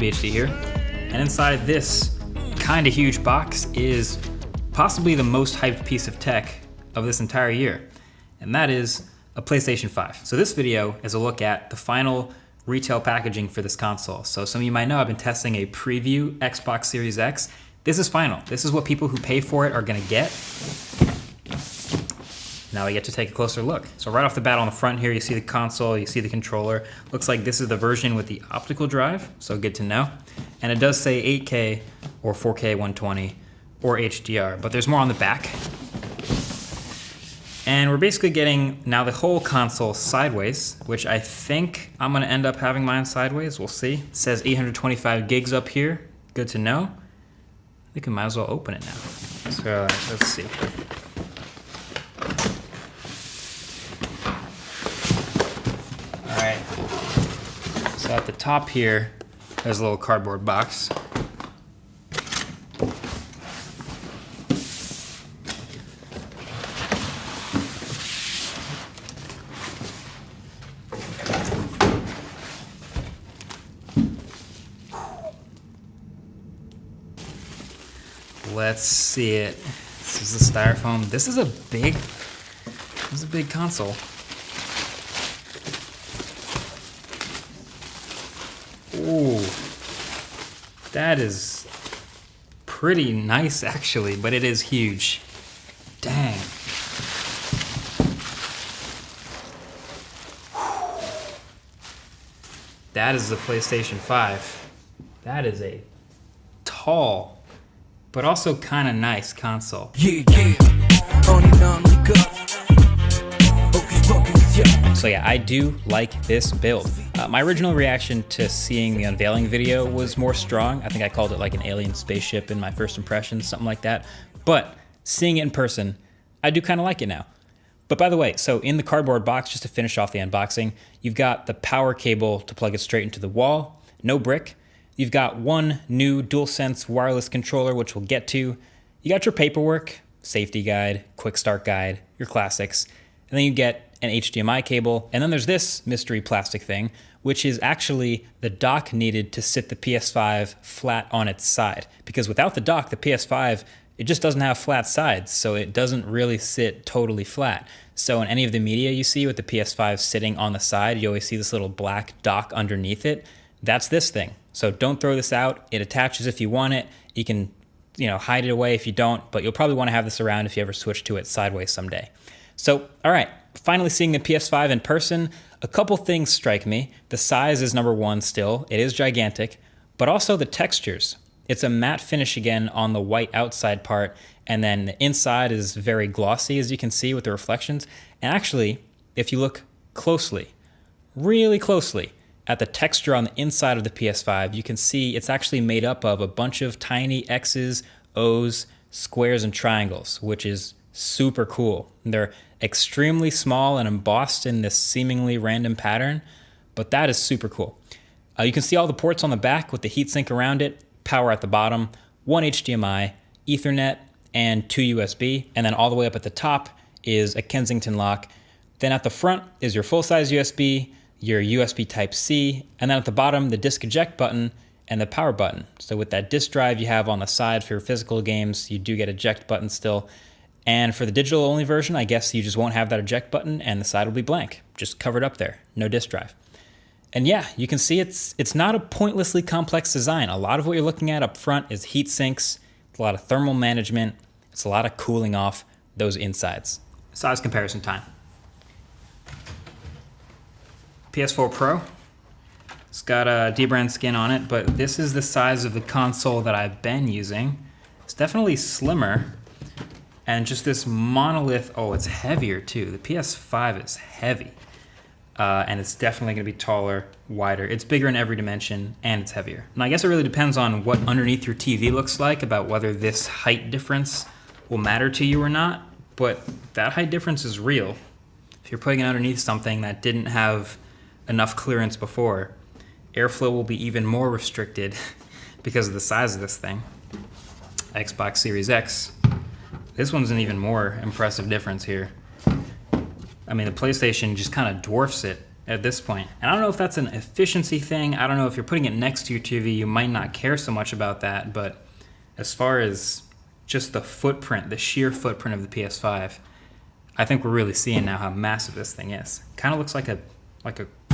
HD here, and inside this kinda huge box is possibly the most hyped piece of tech of this entire year, and that is a PlayStation 5. So this video is a look at the final retail packaging for this console. So some of you might know I've been testing a preview Xbox Series X. This is final. This is what people who pay for it are gonna get. Now we get to take a closer look. So right off the bat on the front here, you see the console, you see the controller. Looks like this is the version with the optical drive, so good to know. And it does say 8K or 4K 120 or HDR, but there's more on the back. And we're basically getting now the whole console sideways, which I think I'm gonna end up having mine sideways, we'll see. It says 825 gigs up here, good to know. I think we might as well open it now. So let's see. All right, so at the top here, there's a little cardboard box. Let's see it. This is the styrofoam. This is a big console. Ooh, that is pretty nice actually, but it is huge. Dang. That is the PlayStation 5. That is a tall, but also kind of nice console. So yeah, I do like this build. My original reaction to seeing the unveiling video was more strong. I think I called it like an alien spaceship in my first impressions, something like that. But seeing it in person, I do kind of like it now. But by the way, so in the cardboard box, just to finish off the unboxing, you've got the power cable to plug it straight into the wall, no brick. You've got one new DualSense wireless controller, which we'll get to. You got your paperwork, safety guide, quick start guide, your classics, and then you get an HDMI cable, and then there's this mystery plastic thing, which is actually the dock needed to sit the PS5 flat on its side. Because without the dock, the PS5, it just doesn't have flat sides, so it doesn't really sit totally flat. So in any of the media you see with the PS5 sitting on the side, you always see this little black dock underneath it. That's this thing. So don't throw this out. It attaches if you want it. You can, hide it away if you don't, but you'll probably want to have this around if you ever switch to it sideways someday. So, all right, finally seeing the PS5 in person, a couple things strike me. The size is number one still. It is gigantic, but also the textures. It's a matte finish again on the white outside part, and then the inside is very glossy, as you can see with the reflections. And actually, if you look closely, really closely, at the texture on the inside of the PS5, you can see it's actually made up of a bunch of tiny X's, O's, squares, and triangles, which is super cool. They're extremely small and embossed in this seemingly random pattern, but that is super cool. You can see all the ports on the back with the heatsink around it, power at the bottom, one HDMI, Ethernet, and 2 USB, and then all the way up at the top is a Kensington lock. Then at the front is your full-size USB, your USB Type-C, and then at the bottom, the disk eject button and the power button. So with that disk drive you have on the side for your physical games, you do get eject button still. And for the digital only version, I guess you just won't have that eject button and the side will be blank, just covered up there, no disk drive. And yeah, you can see it's not a pointlessly complex design. A lot of what you're looking at up front is heat sinks, it's a lot of thermal management, it's a lot of cooling off those insides. Size comparison time. PS4 Pro, it's got a dbrand skin on it, but this is the size of the console that I've been using. It's definitely slimmer. And just this monolith, oh, it's heavier too. The PS5 is heavy. And it's definitely gonna be taller, wider. It's bigger in every dimension, and it's heavier. And I guess it really depends on what underneath your TV looks like about whether this height difference will matter to you or not, but that height difference is real. If you're putting it underneath something that didn't have enough clearance before, airflow will be even more restricted because of the size of this thing. Xbox Series X. This one's an even more impressive difference here. I mean, the PlayStation just kind of dwarfs it at this point. And I don't know if that's an efficiency thing. I don't know if you're putting it next to your TV, you might not care so much about that. But as far as just the footprint, the sheer footprint of the PS5, I think we're really seeing now how massive this thing is. Kind of looks like a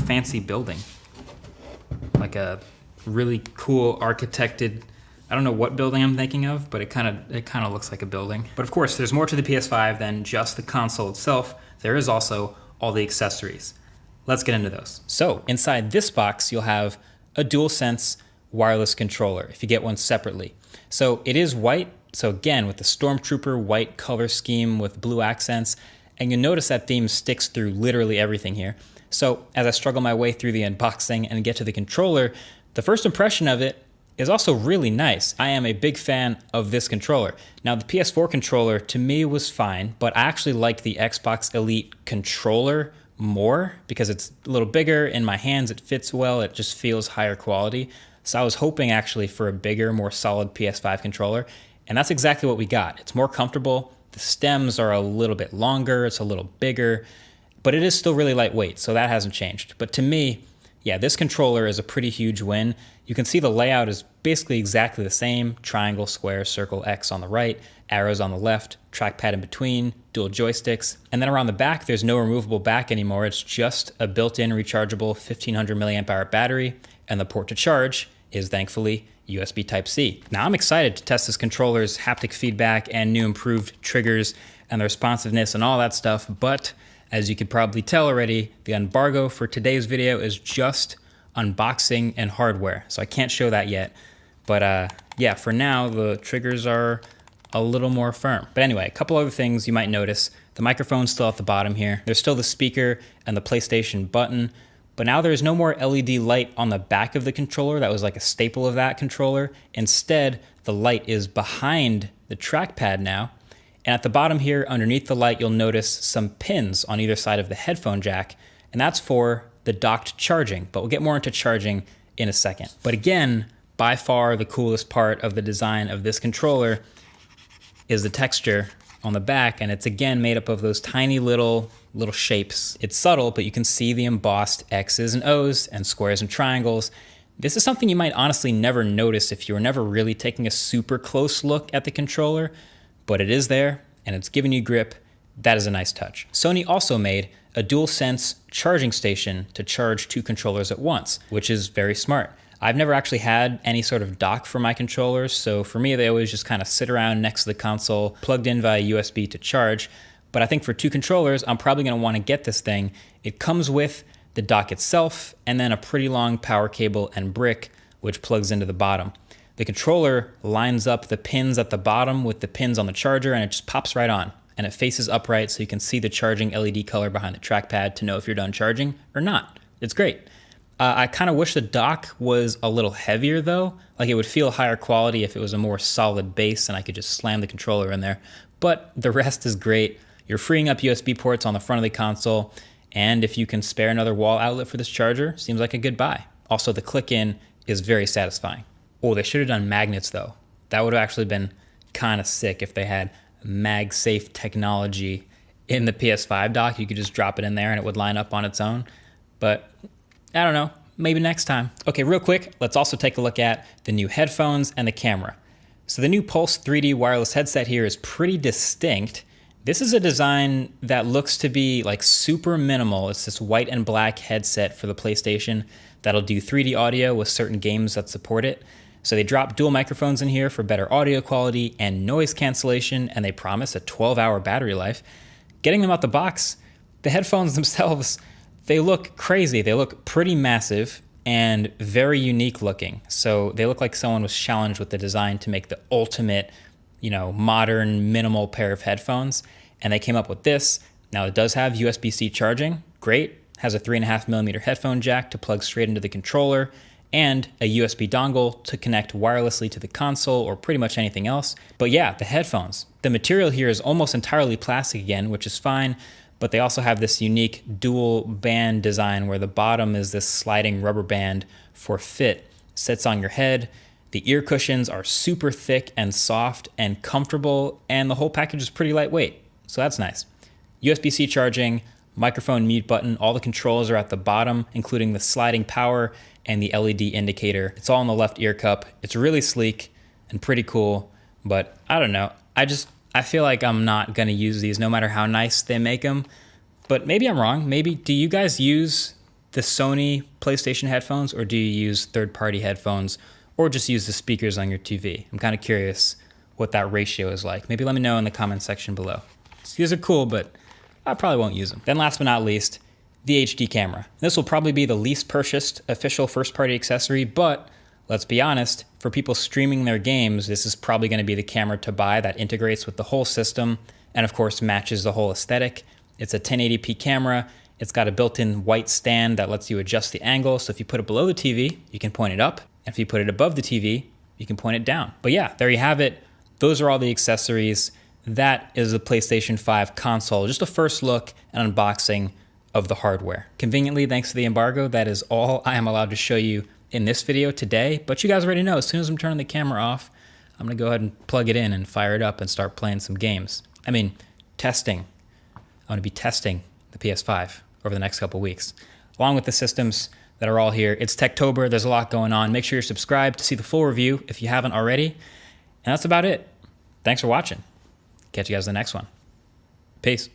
fancy building, like a really cool architected. I don't know what building I'm thinking of, but it kind of looks like a building. But of course, there's more to the PS5 than just the console itself. There is also all the accessories. Let's get into those. So inside this box, you'll have a DualSense wireless controller if you get one separately. So it is white. So again, with the Stormtrooper white color scheme with blue accents, and you'll notice that theme sticks through literally everything here. So as I struggle my way through the unboxing and get to the controller, the first impression of it is also really nice. I am a big fan of this controller. Now the PS4 controller to me was fine, but I actually like the Xbox Elite controller more because it's a little bigger in my hands, it fits well, it just feels higher quality. So I was hoping actually for a bigger, more solid PS5 controller, and that's exactly what we got. It's more comfortable, the stems are a little bit longer, it's a little bigger, but it is still really lightweight, so that hasn't changed. But to me, yeah, this controller is a pretty huge win. You can see the layout is basically exactly the same. Triangle, square, circle, X on the right, arrows on the left, trackpad in between, dual joysticks. And then around the back, there's no removable back anymore. It's just a built-in rechargeable 1500 milliamp hour battery. And the port to charge is thankfully USB Type-C. Now I'm excited to test this controller's haptic feedback and new improved triggers and the responsiveness and all that stuff. But as you could probably tell already, the embargo for today's video is just unboxing and hardware, so I can't show that yet. But yeah, for now, the triggers are a little more firm. But anyway, a couple other things you might notice. The microphone's still at the bottom here. There's still the speaker and the PlayStation button, but now there's no more LED light on the back of the controller. That was like a staple of that controller. Instead, the light is behind the trackpad now. And at the bottom here, underneath the light, you'll notice some pins on either side of the headphone jack, and that's for the docked charging, but we'll get more into charging in a second. But again, by far the coolest part of the design of this controller is the texture on the back, and it's again made up of those tiny little shapes. It's subtle, but you can see the embossed X's and O's and squares and triangles. This is something you might honestly never notice if you were never really taking a super close look at the controller, but it is there and it's giving you grip. That is a nice touch. Sony also made a DualSense charging station to charge two controllers at once, which is very smart. I've never actually had any sort of dock for my controllers, so for me they always just kind of sit around next to the console, plugged in via USB to charge. But I think for two controllers, I'm probably going to want to get this thing. It comes with the dock itself and then a pretty long power cable and brick, which plugs into the bottom. The controller lines up the pins at the bottom with the pins on the charger, and it just pops right on. And it faces upright so you can see the charging LED color behind the trackpad to know if you're done charging or not. It's great. I kind of wish the dock was a little heavier though. Like it would feel higher quality if it was a more solid base and I could just slam the controller in there. But the rest is great. You're freeing up USB ports on the front of the console. And if you can spare another wall outlet for this charger, seems like a good buy. Also, the click-in is very satisfying. Oh, they should have done magnets though. That would have actually been kind of sick if they had MagSafe technology in the PS5 dock. You could just drop it in there and it would line up on its own. But I don't know, maybe next time. Okay, real quick, let's also take a look at the new headphones and the camera. So the new Pulse 3D wireless headset here is pretty distinct. This is a design that looks to be like super minimal. It's this white and black headset for the PlayStation that'll do 3D audio with certain games that support it. So they drop dual microphones in here for better audio quality and noise cancellation, and they promise a 12-hour battery life. Getting them out the box, the headphones themselves, they look crazy. They look pretty massive and very unique looking. So they look like someone was challenged with the design to make the ultimate, modern, minimal pair of headphones. And they came up with this. Now it does have USB-C charging, great. Has a 3.5mm headphone jack to plug straight into the controller, and a USB dongle to connect wirelessly to the console or pretty much anything else. But yeah, the headphones. The material here is almost entirely plastic again, which is fine, but they also have this unique dual band design where the bottom is this sliding rubber band for fit, sits on your head. The ear cushions are super thick and soft and comfortable, and the whole package is pretty lightweight, so that's nice. USB-C charging, microphone mute button. All the controls are at the bottom, including the sliding power and the LED indicator. It's all in the left ear cup. It's really sleek and pretty cool, but I don't know. I feel like I'm not gonna use these no matter how nice they make them, but maybe I'm wrong. Maybe, do you guys use the Sony PlayStation headphones, or do you use third-party headphones, or just use the speakers on your TV? I'm kind of curious what that ratio is like. Maybe let me know in the comment section below. These are cool, but I probably won't use them. Then last but not least, the HD camera. This will probably be the least purchased official first-party accessory, but let's be honest, for people streaming their games, this is probably gonna be the camera to buy that integrates with the whole system and of course matches the whole aesthetic. It's a 1080p camera. It's got a built-in white stand that lets you adjust the angle. So if you put it below the TV, you can point it up. And if you put it above the TV, you can point it down. But yeah, there you have it. Those are all the accessories. That is the PlayStation 5 console. Just a first look and unboxing of the hardware. Conveniently, thanks to the embargo, that is all I am allowed to show you in this video today. But you guys already know, as soon as I'm turning the camera off, I'm gonna go ahead and plug it in and fire it up and start playing some games. I mean, testing. I'm gonna be testing the PS5 over the next couple weeks, along with the systems that are all here. It's Techtober, there's a lot going on. Make sure you're subscribed to see the full review if you haven't already. And that's about it. Thanks for watching. Catch you guys in the next one. Peace.